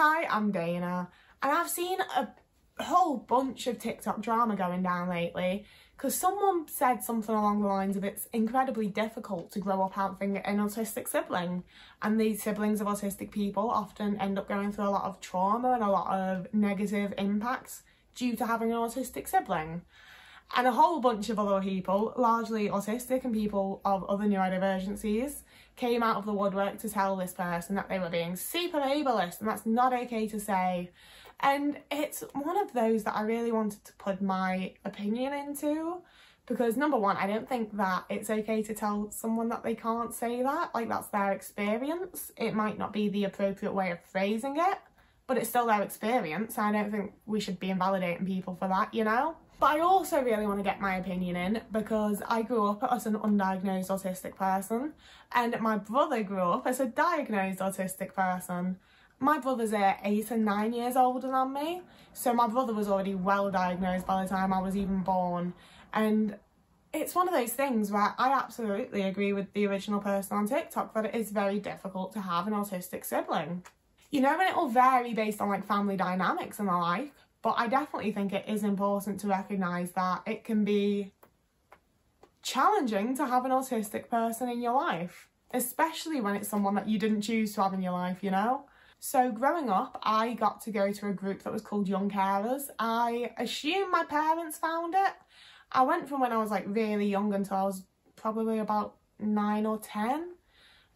Hi, I'm Dana, and I've seen a whole bunch of TikTok drama going down lately because someone said something along the lines of it's incredibly difficult to grow up having an autistic sibling, and these siblings of autistic people often end up going through a lot of trauma and a lot of negative impacts due to having an autistic sibling. And a whole bunch of other people, largely autistic and people of other neurodivergencies, came out of the woodwork to tell this person that they were being super ableist, and that's not okay to say. And it's one of those that I really wanted to put my opinion into, because number one, I don't think that it's okay to tell someone that they can't say that, like that's their experience. It might not be the appropriate way of phrasing it, but it's still their experience. I don't think we should be invalidating people for that, you know? But I also really want to get my opinion in because I grew up as an undiagnosed autistic person and my brother grew up as a diagnosed autistic person. My brother's 8 and 9 years older than me, so my brother was already well diagnosed by the time I was even born. And it's one of those things where I absolutely agree with the original person on TikTok that it is very difficult to have an autistic sibling. You know, and it will vary based on like family dynamics and the like. But I definitely think it is important to recognise that it can be challenging to have an autistic person in your life, especially when it's someone that you didn't choose to have in your life, you know? So growing up, I got to go to a group that was called Young Carers. I assume my parents found it. I went from when I was like really young until I was probably about 9 or 10.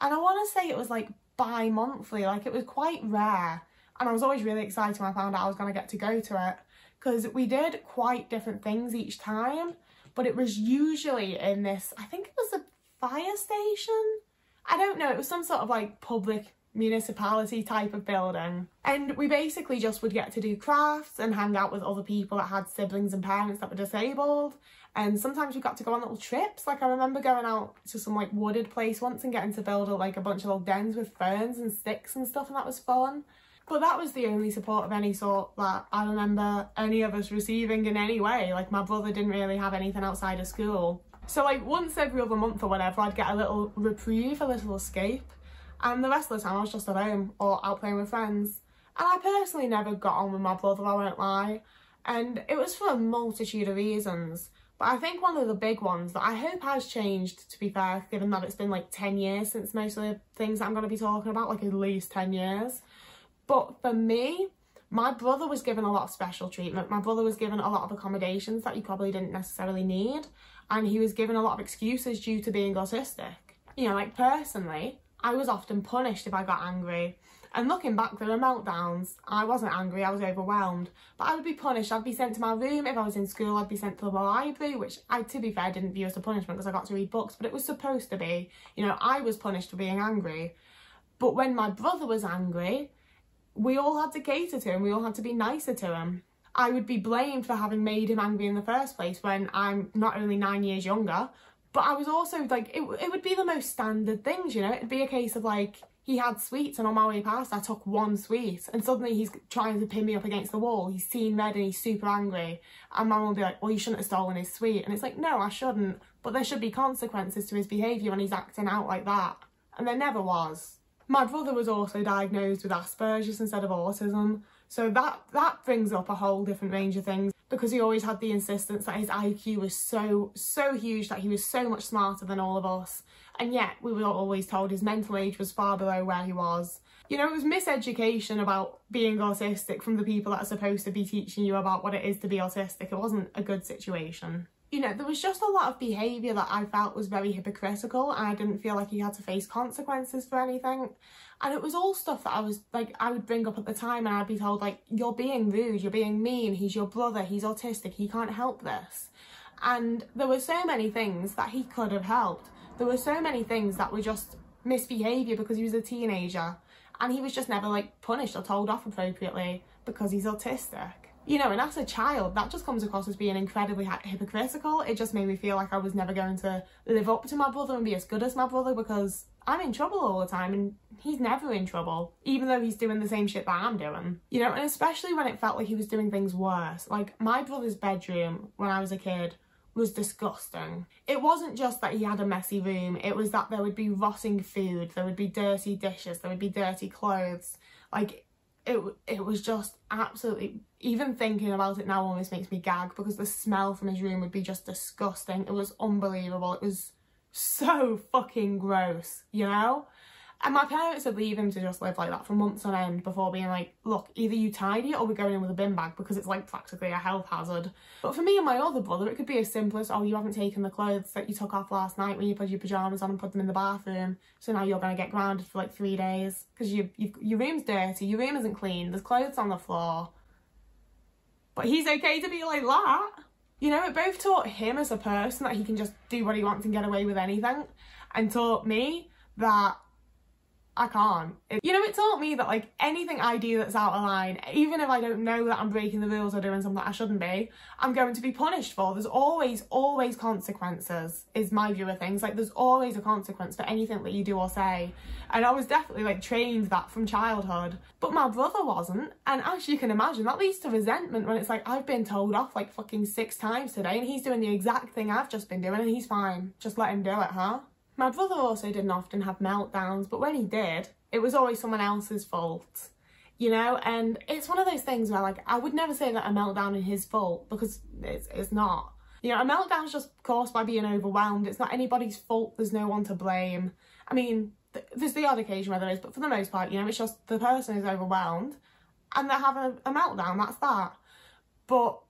And I want to say it was like bi-monthly, like it was quite rare. And I was always really excited when I found out I was going to get to go to it, because we did quite different things each time, but it was usually in this, I think it was a fire station? I don't know, it was some sort of like public municipality type of building. And we basically just would get to do crafts and hang out with other people that had siblings and parents that were disabled. And sometimes we got to go on little trips. Like I remember going out to some like wooded place once and getting to build like a bunch of little dens with ferns and sticks and stuff, and that was fun. But that was the only support of any sort that I remember any of us receiving in any way. Like my brother didn't really have anything outside of school. So like once every other month or whatever, I'd get a little reprieve, a little escape. And the rest of the time I was just at home or out playing with friends. And I personally never got on with my brother, I won't lie. And it was for a multitude of reasons. But I think one of the big ones that I hope has changed, to be fair, given that it's been like 10 years since most of the things that I'm going to be talking about, like at least 10 years. But for me, my brother was given a lot of special treatment. My brother was given a lot of accommodations that he probably didn't necessarily need. And he was given a lot of excuses due to being autistic. You know, like personally, I was often punished if I got angry. And looking back, there were meltdowns. I wasn't angry, I was overwhelmed. But I would be punished. I'd be sent to my room. If I was in school, I'd be sent to the library, which I, to be fair, didn't view as a punishment because I got to read books, but it was supposed to be. You know, I was punished for being angry. But when my brother was angry, we all had to cater to him, we all had to be nicer to him. I would be blamed for having made him angry in the first place when I'm not only 9 years younger, but I was also like, it would be the most standard things, you know? It'd be a case of like, he had sweets and on my way past I took one sweet and suddenly he's trying to pin me up against the wall, he's seen red and he's super angry. And my mum would be like, well, you shouldn't have stolen his sweet. And it's like, no, I shouldn't, but there should be consequences to his behaviour when he's acting out like that. And there never was. My brother was also diagnosed with Asperger's instead of autism, so that brings up a whole different range of things, because he always had the insistence that his IQ was so huge, that he was so much smarter than all of us, and yet we were always told his mental age was far below where he was. You know, it was miseducation about being autistic from the people that are supposed to be teaching you about what it is to be autistic. It wasn't a good situation. You know, there was just a lot of behaviour that I felt was very hypocritical, and I didn't feel like he had to face consequences for anything. And it was all stuff that I was like, I would bring up at the time and I'd be told like, you're being rude, you're being mean, he's your brother, he's autistic, he can't help this. And there were so many things that he could have helped. There were so many things that were just misbehaviour because he was a teenager, and he was just never like punished or told off appropriately because he's autistic. You know, and as a child, that just comes across as being incredibly hypocritical. It just made me feel like I was never going to live up to my brother and be as good as my brother, because I'm in trouble all the time and he's never in trouble, even though he's doing the same shit that I'm doing. You know, and especially when it felt like he was doing things worse. Like, my brother's bedroom when I was a kid was disgusting. It wasn't just that he had a messy room, it was that there would be rotting food, there would be dirty dishes, there would be dirty clothes. Like, it was just absolutely, even thinking about it now almost makes me gag, because the smell from his room would be just disgusting. It was unbelievable. It was so fucking gross, you know? And my parents would leave him to just live like that for months on end before being like, look, either you tidy it or we're going in with a bin bag, because it's like practically a health hazard. But for me and my other brother, it could be as simple as, oh, you haven't taken the clothes that you took off last night when you put your pyjamas on and put them in the bathroom, so now you're going to get grounded for like 3 days because your room's dirty, your room isn't clean, there's clothes on the floor. But he's okay to be like that. You know, it both taught him as a person that he can just do what he wants and get away with anything, and taught me that I can't. You know, it taught me that like anything I do that's out of line, even if I don't know that I'm breaking the rules or doing something that I shouldn't be, I'm going to be punished for. There's always consequences, is my view of things. Like, there's always a consequence for anything that you do or say. And I was definitely like trained that from childhood. But my brother wasn't. And as you can imagine, that leads to resentment when it's like, I've been told off like fucking 6 times today and he's doing the exact thing I've just been doing and he's fine. Just let him do it, huh? My brother also didn't often have meltdowns, but when he did, it was always someone else's fault, you know? And it's one of those things where, like, I would never say that a meltdown is his fault, because it's not. You know, a meltdown's just caused by being overwhelmed. It's not anybody's fault. There's no one to blame. I mean, there's the odd occasion where there is, but for the most part, you know, it's just the person is overwhelmed and they're having a meltdown, that's that. But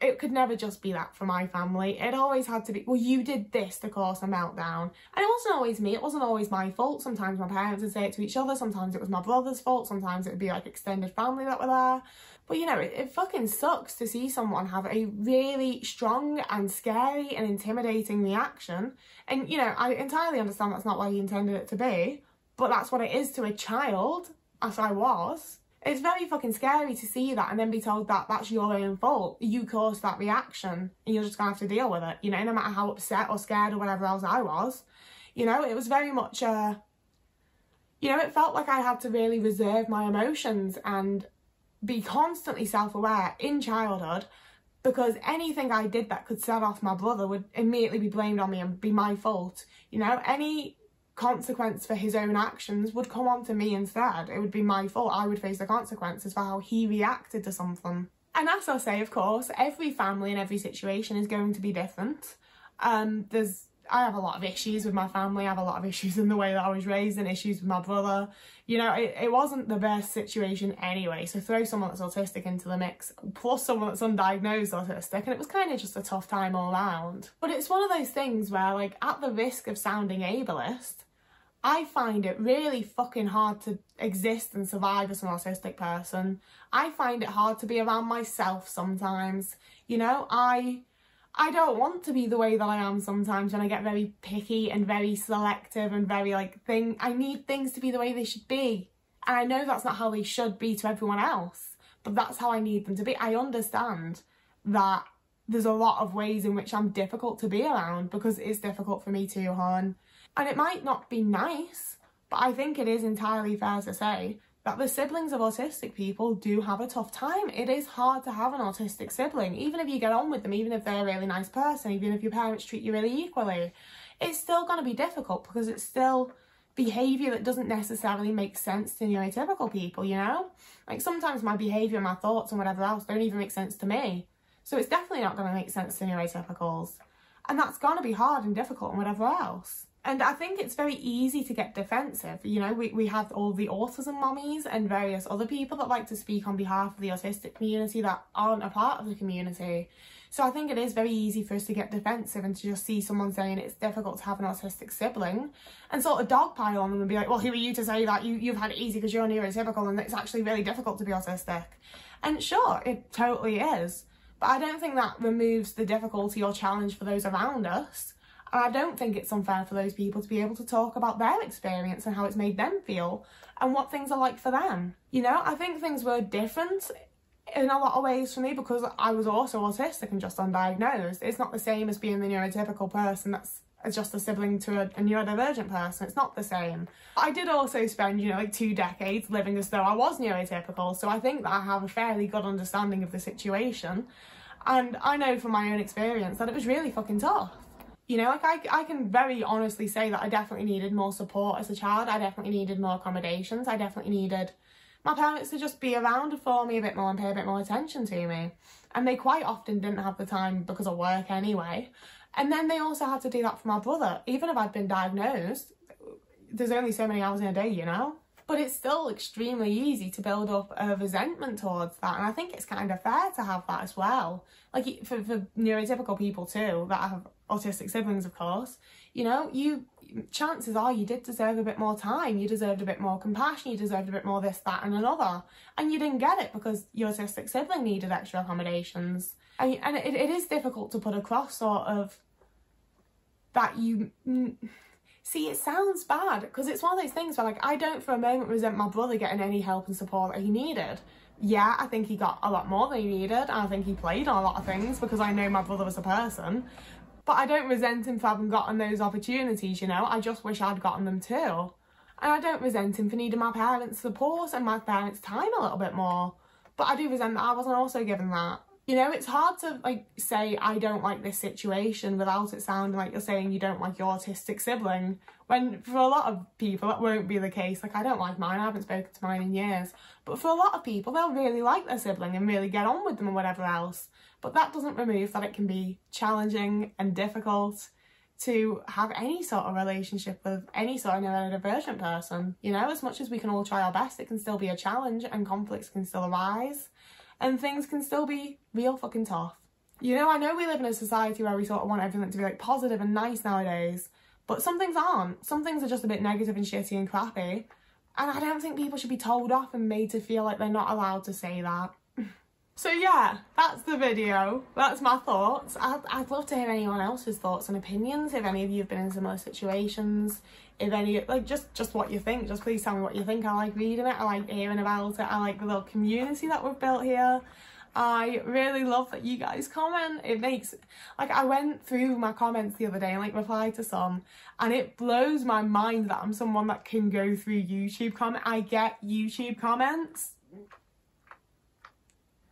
it could never just be that for my family. It always had to be, well, you did this to cause a meltdown. And it wasn't always me. It wasn't always my fault. Sometimes my parents would say it to each other. Sometimes it was my brother's fault. Sometimes it would be like extended family that were there. But, you know, it fucking sucks to see someone have a really strong and scary and intimidating reaction. And, you know, I entirely understand that's not what he intended it to be, but that's what it is to a child, as I was. It's very fucking scary to see that and then be told that that's your own fault. You caused that reaction and you're just going to have to deal with it, you know, no matter how upset or scared or whatever else I was. You know, it was very much, you know, it felt like I had to really reserve my emotions and be constantly self-aware in childhood, because anything I did that could set off my brother would immediately be blamed on me and be my fault. You know, any consequence for his own actions would come on to me instead. It would be my fault. I would face the consequences for how he reacted to something. And as I say, of course, every family and every situation is going to be different. I have a lot of issues with my family. I have a lot of issues in the way that I was raised and issues with my brother. You know, it wasn't the best situation anyway. So throw someone that's autistic into the mix, plus someone that's undiagnosed autistic, and it was kind of just a tough time all around. But it's one of those things where, like, at the risk of sounding ableist, I find it really fucking hard to exist and survive as an autistic person. I find it hard to be around myself sometimes. You know, I don't want to be the way that I am sometimes, when I get very picky and very selective and very like I need things to be the way they should be. And I know that's not how they should be to everyone else, but that's how I need them to be. I understand that there's a lot of ways in which I'm difficult to be around, because it's difficult for me too, hon. And it might not be nice, but I think it is entirely fair to say that the siblings of autistic people do have a tough time. It is hard to have an autistic sibling, even if you get on with them, even if they're a really nice person, even if your parents treat you really equally. It's still going to be difficult, because it's still behaviour that doesn't necessarily make sense to neurotypical people, you know? Like, sometimes my behaviour and my thoughts and whatever else don't even make sense to me. So it's definitely not going to make sense to neurotypicals. And that's going to be hard and difficult and whatever else. And I think it's very easy to get defensive. You know, we have all the autism mummies and various other people that like to speak on behalf of the autistic community that aren't a part of the community. So I think it is very easy for us to get defensive and to just see someone saying it's difficult to have an autistic sibling and sort of dogpile on them and be like, well, who are you to say that? You've had it easy because you're neurotypical and it's actually really difficult to be autistic. And sure, it totally is. But I don't think that removes the difficulty or challenge for those around us. And I don't think it's unfair for those people to be able to talk about their experience and how it's made them feel and what things are like for them. You know, I think things were different in a lot of ways for me because I was also autistic and just undiagnosed. It's not the same as being the neurotypical person that's just a sibling to a neurodivergent person. It's not the same. I did also spend, you know, like 2 decades living as though I was neurotypical, so I think that I have a fairly good understanding of the situation. And I know from my own experience that it was really fucking tough. You know, like I can very honestly say that I definitely needed more support as a child. I definitely needed more accommodations. I definitely needed my parents to just be around for me a bit more and pay a bit more attention to me. And they quite often didn't have the time because of work anyway. And then they also had to do that for my brother. Even if I'd been diagnosed, there's only so many hours in a day, you know? But it's still extremely easy to build up a resentment towards that. And I think it's kind of fair to have that as well. Like for neurotypical people too, that have autistic siblings, of course, you know, chances are you did deserve a bit more time. You deserved a bit more compassion. You deserved a bit more this, that and another. And you didn't get it because your autistic sibling needed extra accommodations. And it is difficult to put across sort of that you... See, it sounds bad because it's one of those things where, like, I don't for a moment resent my brother getting any help and support that he needed. Yeah, I think he got a lot more than he needed, and I think he played on a lot of things because I know my brother was a person. But I don't resent him for having gotten those opportunities, you know? I just wish I'd gotten them too. And I don't resent him for needing my parents' support and my parents' time a little bit more. But I do resent that I wasn't also given that. You know, it's hard to, like, say I don't like this situation without it sounding like you're saying you don't like your autistic sibling, when for a lot of people that won't be the case. Like, I don't like mine, I haven't spoken to mine in years. But for a lot of people, they'll really like their sibling and really get on with them and whatever else. But that doesn't remove that it can be challenging and difficult to have any sort of relationship with any sort of neurodivergent person. You know, as much as we can all try our best, it can still be a challenge and conflicts can still arise. And things can still be real fucking tough. You know, I know we live in a society where we sort of want everything to be, like, positive and nice nowadays, but some things aren't. Some things are just a bit negative and shitty and crappy. And I don't think people should be told off and made to feel like they're not allowed to say that. So yeah, that's the video. That's my thoughts. I'd love to hear anyone else's thoughts and opinions, if any of you have been in similar situations. If any, like, just what you think. Just please tell me what you think. I like reading it. I like hearing about it. I like the little community that we've built here. I really love that you guys comment. It makes, like, I went through my comments the other day and, like, replied to some, and it blows my mind that I'm someone that can go through YouTube comments. I get YouTube comments.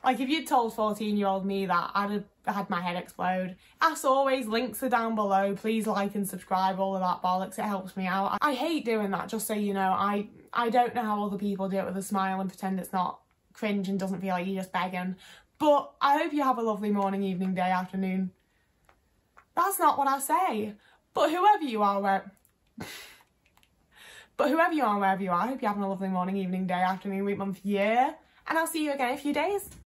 Like, if you'd told 14-year-old me that, I'd have had my head explode. As always, links are down below. Please like and subscribe, all of that bollocks. It helps me out. I hate doing that, just so you know. I don't know how other people do it with a smile and pretend it's not cringe and doesn't feel like you're just begging. But I hope you have a lovely morning, evening, day, afternoon. That's not what I say. But whoever you are, wherever you are, I hope you're having a lovely morning, evening, day, afternoon, week, month, year. And I'll see you again in a few days.